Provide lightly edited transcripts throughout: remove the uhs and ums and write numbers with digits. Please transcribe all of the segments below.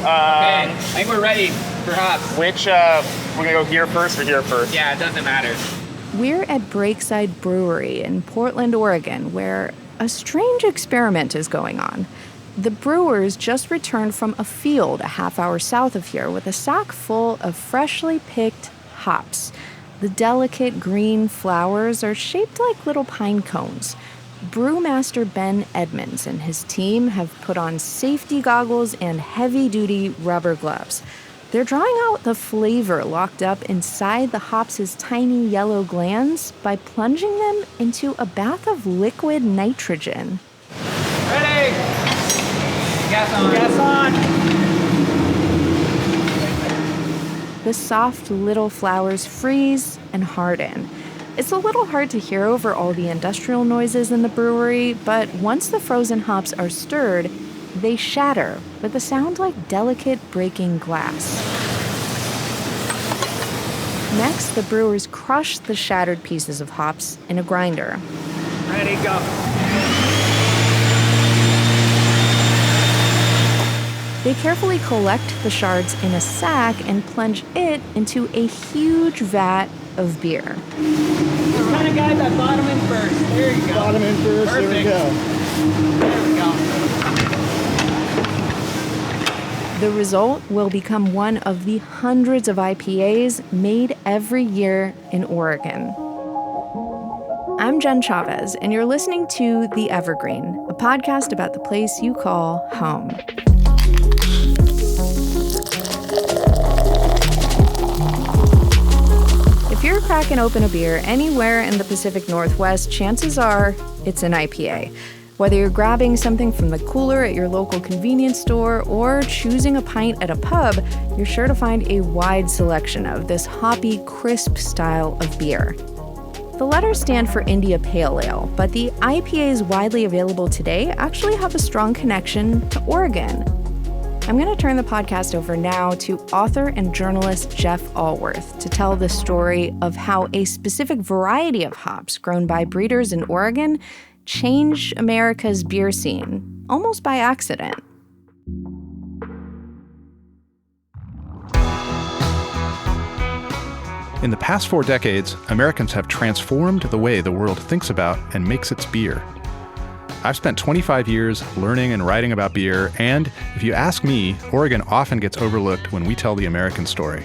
Okay, I think we're ready for hops. Which, we're gonna go here first or here first? Yeah, it doesn't matter. We're at Breakside Brewery in Portland, Oregon, where a strange experiment is going on. The brewers just returned from a field a half hour south of here with a sack full of freshly picked hops. The delicate green flowers are shaped like little pine cones. Brewmaster Ben Edmonds and his team have put on safety goggles and heavy-duty rubber gloves. They're drawing out the flavor locked up inside the hops' tiny yellow glands by plunging them into a bath of liquid nitrogen. Ready! Gas on. Gas on! The soft little flowers freeze and harden. It's a little hard to hear over all the industrial noises in the brewery, but once the frozen hops are stirred, they shatter with a sound like delicate breaking glass. Next, the brewers crush the shattered pieces of hops in a grinder. Ready, go. They carefully collect the shards in a sack and plunge it into a huge vat of beer. Just kind of guide that bottom in first. There you go. Bottom in first, Perfect. There we go. There we go. The result will become one of the hundreds of IPAs made every year in Oregon. I'm Jen Chavez, and you're listening to The Evergreen, a podcast about the place you call home. If you're cracking open a beer anywhere in the Pacific Northwest, chances are it's an IPA. Whether you're grabbing something from the cooler at your local convenience store or choosing a pint at a pub, you're sure to find a wide selection of this hoppy, crisp style of beer. The letters stand for India Pale Ale, but the IPAs widely available today actually have a strong connection to Oregon. I'm going to turn the podcast over now to author and journalist Jeff Allworth to tell the story of how a specific variety of hops grown by breeders in Oregon changed America's beer scene, almost by accident. In the past 4 decades, Americans have transformed the way the world thinks about and makes its beer. I've spent 25 years learning and writing about beer, and if you ask me, Oregon often gets overlooked when we tell the American story.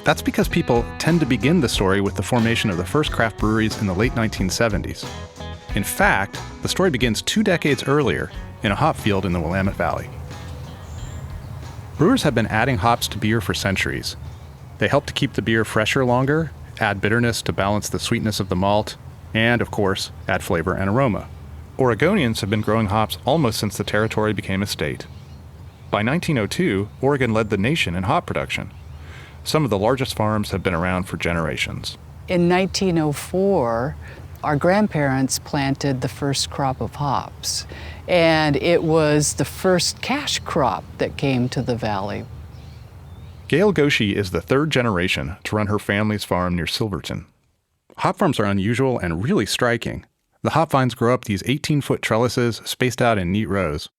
That's because people tend to begin the story with the formation of the first craft breweries in the late 1970s. In fact, the story begins 2 decades earlier in a hop field in the Willamette Valley. Brewers have been adding hops to beer for centuries. They help to keep the beer fresher longer, add bitterness to balance the sweetness of the malt, and, of course, add flavor and aroma. Oregonians have been growing hops almost since the territory became a state. By 1902, Oregon led the nation in hop production. Some of the largest farms have been around for generations. In 1904, our grandparents planted the first crop of hops, and it was the first cash crop that came to the valley. Gail Goshi is the 3rd generation to run her family's farm near Silverton. Hop farms are unusual and really striking. The hop vines grow up these 18-foot trellises spaced out in neat rows.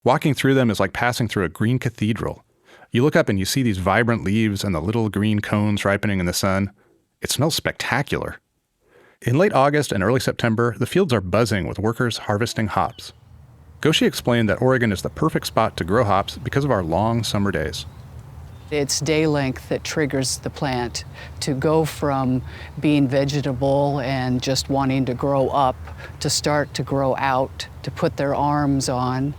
Walking through them is like passing through a green cathedral. You look up and you see these vibrant leaves and the little green cones ripening in the sun. It smells spectacular. In late August and early September, the fields are buzzing with workers harvesting hops. Goshi explained that Oregon is the perfect spot to grow hops because of our long summer days. It's day length that triggers the plant to go from being vegetable and just wanting to grow up to start to grow out, to put their arms on.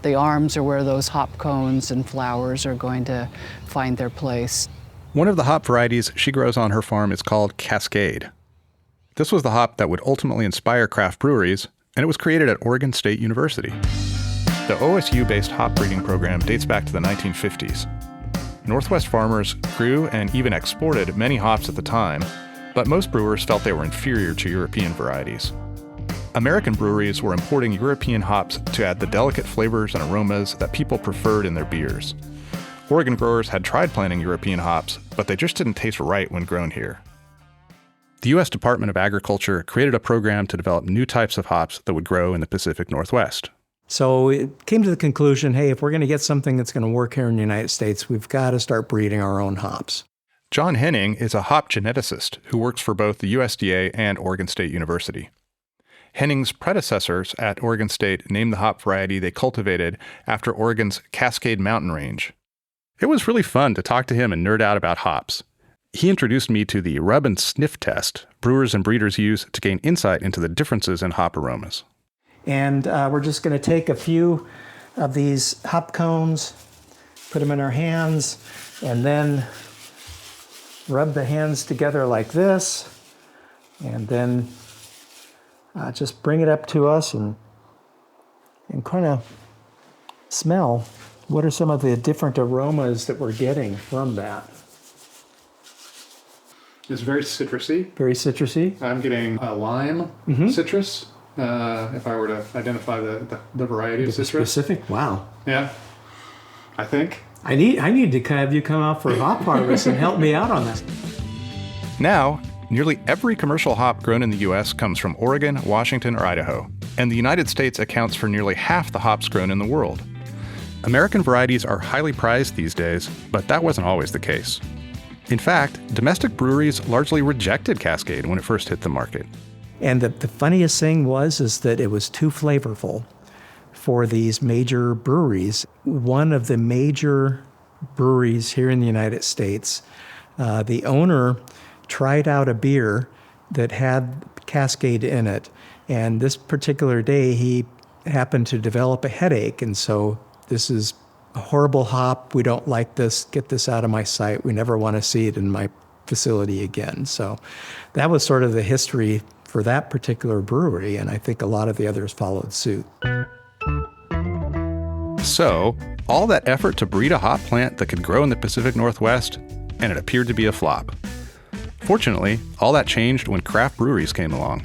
The arms are where those hop cones and flowers are going to find their place. One of the hop varieties she grows on her farm is called Cascade. This was the hop that would ultimately inspire craft breweries, and it was created at Oregon State University. The OSU-based hop breeding program dates back to the 1950s. Northwest farmers grew and even exported many hops at the time, but most brewers felt they were inferior to European varieties. American breweries were importing European hops to add the delicate flavors and aromas that people preferred in their beers. Oregon growers had tried planting European hops, but they just didn't taste right when grown here. The U.S. Department of Agriculture created a program to develop new types of hops that would grow in the Pacific Northwest. So it came to the conclusion, hey, if we're going to get something that's going to work here in the United States, we've got to start breeding our own hops. John Henning is a hop geneticist who works for both the USDA and Oregon State University. Henning's predecessors at Oregon State named the hop variety they cultivated after Oregon's Cascade Mountain Range. It was really fun to talk to him and nerd out about hops. He introduced me to the rub and sniff test brewers and breeders use to gain insight into the differences in hop aromas. And we're just going to take a few of these hop cones, put them in our hands, and then rub the hands together like this, and then just bring it up to us and kind of smell what are some of the different aromas that we're getting from that. It's very citrusy. Very citrusy. I'm getting a lime citrus, if I were to identify the variety of citrus. Specific? Wow. Yeah, I think. I need to have you come out for hop harvest and help me out on this. Now, nearly every commercial hop grown in the U.S. comes from Oregon, Washington, or Idaho, and the United States accounts for nearly half the hops grown in the world. American varieties are highly prized these days, but that wasn't always the case. In fact, domestic breweries largely rejected Cascade when it first hit the market. And the funniest thing is that it was too flavorful for these major breweries. One of the major breweries here in the United States, the owner tried out a beer that had Cascade in it. And this particular day, he happened to develop a headache. And so this is a horrible hop. We don't like this. Get this out of my sight. We never want to see it in my facility again. So that was sort of the history for that particular brewery. And I think a lot of the others followed suit. So, all that effort to breed a hop plant that could grow in the Pacific Northwest, and it appeared to be a flop. Fortunately, all that changed when craft breweries came along.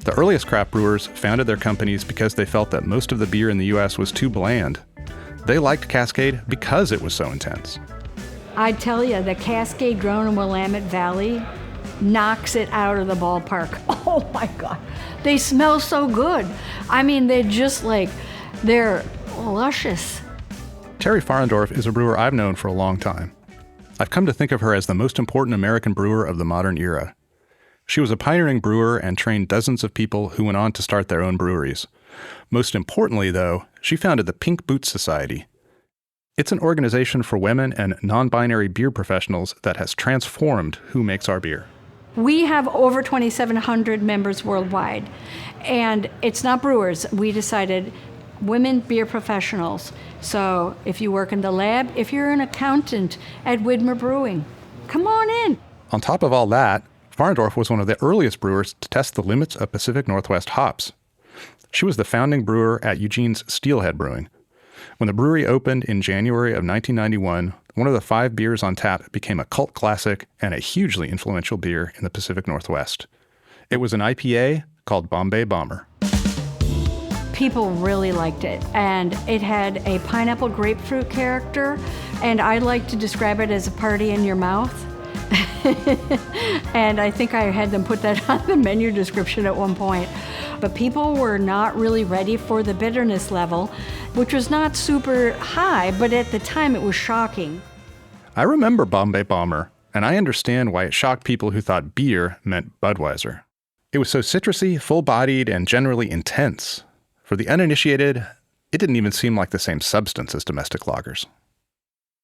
The earliest craft brewers founded their companies because they felt that most of the beer in the U.S. was too bland. They liked Cascade because it was so intense. I tell you, the Cascade grown in Willamette Valley knocks it out of the ballpark. Oh my God. They smell so good. I mean, they're luscious. Terry Farendorf is a brewer I've known for a long time. I've come to think of her as the most important American brewer of the modern era. She was a pioneering brewer and trained dozens of people who went on to start their own breweries. Most importantly, though, she founded the Pink Boots Society. It's an organization for women and non-binary beer professionals that has transformed who makes our beer. We have over 2,700 members worldwide, and it's not brewers. We decided women beer professionals. So if you work in the lab, if you're an accountant at Widmer Brewing, come on in. On top of all that, Farendorf was one of the earliest brewers to test the limits of Pacific Northwest hops. She was the founding brewer at Eugene's Steelhead Brewing. When the brewery opened in January of 1991, one of the 5 beers on tap became a cult classic and a hugely influential beer in the Pacific Northwest. It was an IPA called Bombay Bomber. People really liked it, and it had a pineapple grapefruit character, and I like to describe it as a party in your mouth. And I think I had them put that on the menu description at one point. But people were not really ready for the bitterness level, which was not super high, but at the time it was shocking. I remember Bombay Bomber, and I understand why it shocked people who thought beer meant Budweiser. It was so citrusy, full-bodied, and generally intense. For the uninitiated, it didn't even seem like the same substance as domestic lagers.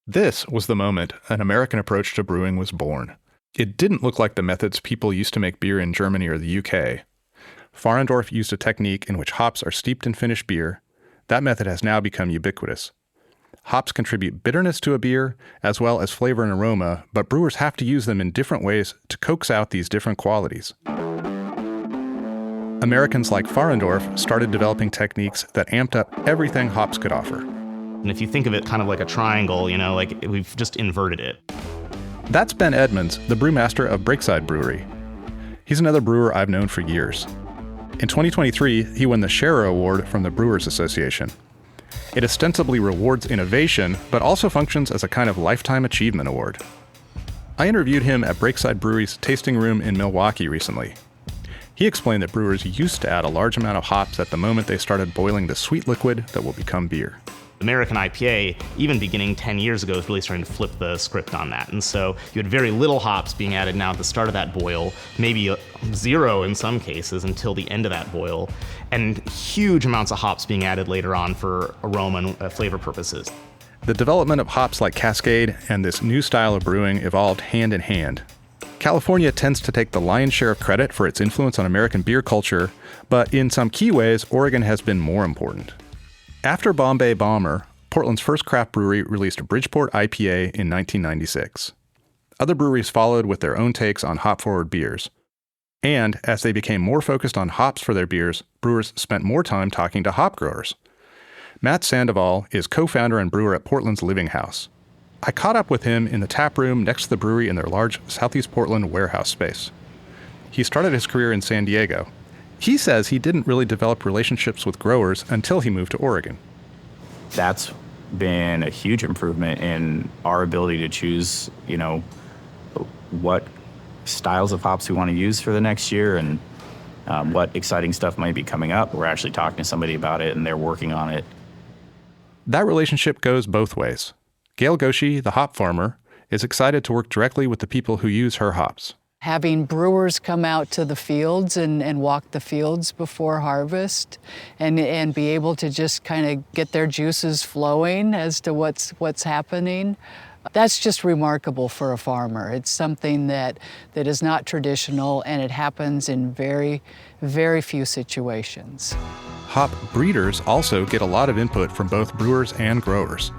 This was the moment an American approach to brewing was born. It didn't look like the methods people used to make beer in Germany or the UK. Farendorf used a technique in which hops are steeped in finished beer. That method has now become ubiquitous. Hops contribute bitterness to a beer, as well as flavor and aroma, but brewers have to use them in different ways to coax out these different qualities. Americans like Farendorf started developing techniques that amped up everything hops could offer. And if you think of it kind of like a triangle, like we've just inverted it. That's Ben Edmonds, the brewmaster of Breakside Brewery. He's another brewer I've known for years. In 2023, he won the Scherer Award from the Brewers Association. It ostensibly rewards innovation, but also functions as a kind of lifetime achievement award. I interviewed him at Breakside Brewery's tasting room in Milwaukee recently. He explained that brewers used to add a large amount of hops at the moment they started boiling the sweet liquid that will become beer. American IPA, even beginning 10 years ago, is really starting to flip the script on that. And so you had very little hops being added now at the start of that boil, maybe zero in some cases until the end of that boil, and huge amounts of hops being added later on for aroma and flavor purposes. The development of hops like Cascade and this new style of brewing evolved hand in hand. California tends to take the lion's share of credit for its influence on American beer culture, but in some key ways, Oregon has been more important. After Bombay Bomber, Portland's first craft brewery released a Bridgeport IPA in 1996. Other breweries followed with their own takes on hop-forward beers. And as they became more focused on hops for their beers, brewers spent more time talking to hop growers. Matt Sandoval is co-founder and brewer at Portland's Living House. I caught up with him in the tap room next to the brewery in their large Southeast Portland warehouse space. He started his career in San Diego. He says he didn't really develop relationships with growers until he moved to Oregon. That's been a huge improvement in our ability to choose, what styles of hops we want to use for the next year and what exciting stuff might be coming up. We're actually talking to somebody about it and they're working on it. That relationship goes both ways. Gail Goshi, the hop farmer, is excited to work directly with the people who use her hops. Having brewers come out to the fields and walk the fields before harvest and be able to just kind of get their juices flowing as to what's happening, that's just remarkable for a farmer. It's something that is not traditional, and it happens in very, very few situations. Hop breeders also get a lot of input from both brewers and growers.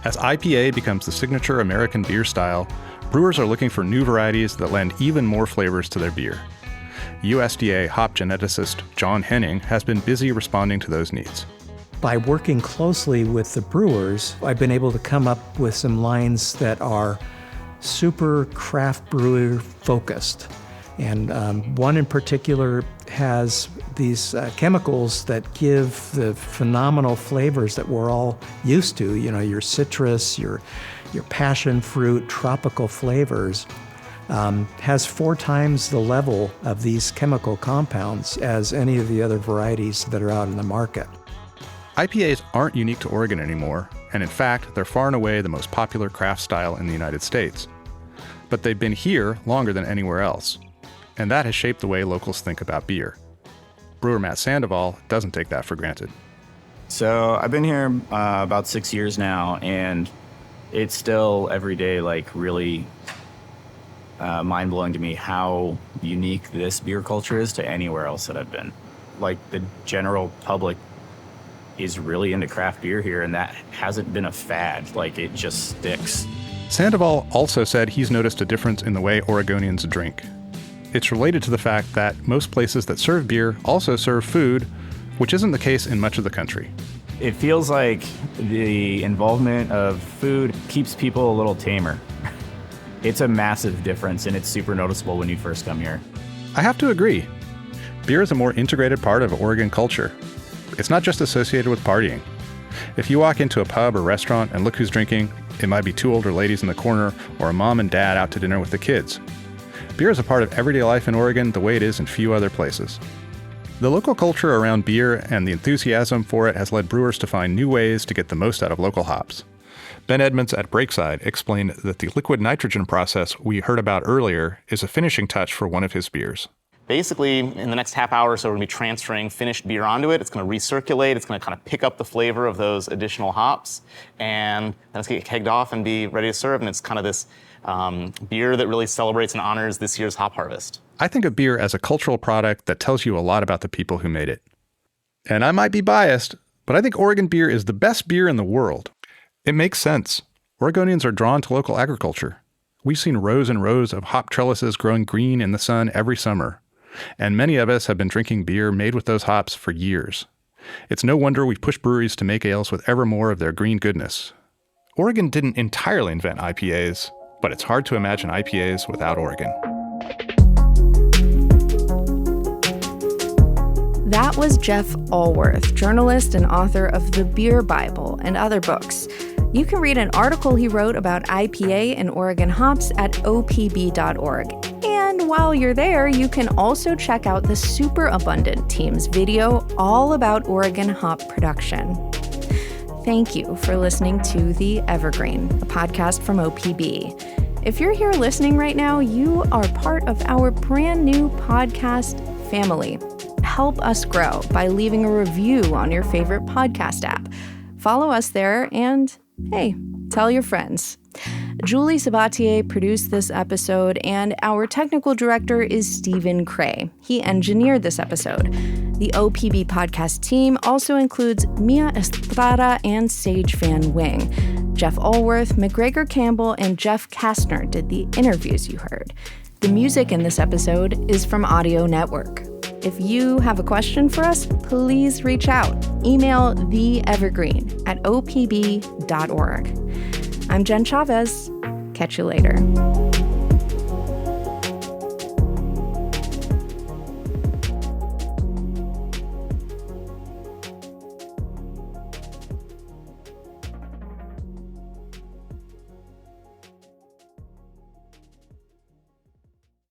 As IPA becomes the signature American beer style, brewers are looking for new varieties that lend even more flavors to their beer. USDA hop geneticist John Henning has been busy responding to those needs. By working closely with the brewers, I've been able to come up with some lines that are super craft brewer focused. And one in particular has these chemicals that give the phenomenal flavors that we're all used to, your citrus, your passion fruit, tropical flavors, has 4 times the level of these chemical compounds as any of the other varieties that are out in the market. IPAs aren't unique to Oregon anymore, and in fact, they're far and away the most popular craft style in the United States. But they've been here longer than anywhere else, and that has shaped the way locals think about beer. Brewer Matt Sandoval doesn't take that for granted. So I've been here about 6 years now, and it's still every day really mind-blowing to me how unique this beer culture is to anywhere else that I've been. The general public is really into craft beer here, and that hasn't been a fad. It just sticks. Sandoval also said he's noticed a difference in the way Oregonians drink. It's related to the fact that most places that serve beer also serve food, which isn't the case in much of the country. It feels like the involvement of food keeps people a little tamer. It's a massive difference, and it's super noticeable when you first come here. I have to agree. Beer is a more integrated part of Oregon culture. It's not just associated with partying. If you walk into a pub or restaurant and look who's drinking, it might be 2 older ladies in the corner or a mom and dad out to dinner with the kids. Beer is a part of everyday life in Oregon the way it is in few other places. The local culture around beer and the enthusiasm for it has led brewers to find new ways to get the most out of local hops. Ben Edmonds at Breakside explained that the liquid nitrogen process we heard about earlier is a finishing touch for one of his beers. Basically, in the next half hour or so, we're going to be transferring finished beer onto it. It's going to recirculate. It's going to kind of pick up the flavor of those additional hops. And then it's going to get kegged off and be ready to serve. And it's kind of this beer that really celebrates and honors this year's hop harvest. I think of beer as a cultural product that tells you a lot about the people who made it. And I might be biased, but I think Oregon beer is the best beer in the world. It makes sense. Oregonians are drawn to local agriculture. We've seen rows and rows of hop trellises growing green in the sun every summer. And many of us have been drinking beer made with those hops for years. It's no wonder we push breweries to make ales with ever more of their green goodness. Oregon didn't entirely invent IPAs, but it's hard to imagine IPAs without Oregon. That was Jeff Allworth, journalist and author of The Beer Bible and other books. You can read an article he wrote about IPA and Oregon hops at opb.org. And And while you're there, you can also check out the Super Abundant team's video all about Oregon hop production. Thank you for listening to The Evergreen, a podcast from OPB. If you're here listening right now, you are part of our brand new podcast family. Help us grow by leaving a review on your favorite podcast app. Follow us there and, hey, tell your friends. Julie Sabatier produced this episode, and our technical director is Stephen Cray. He engineered this episode. The OPB podcast team also includes Mia Estrada and Sage Van Wing. Jeff Allworth, McGregor Campbell, and Jeff Kastner did the interviews you heard. The music in this episode is from Audio Network. If you have a question for us, please reach out. Email theevergreen@opb.org. I'm Jen Chavez. Catch you later.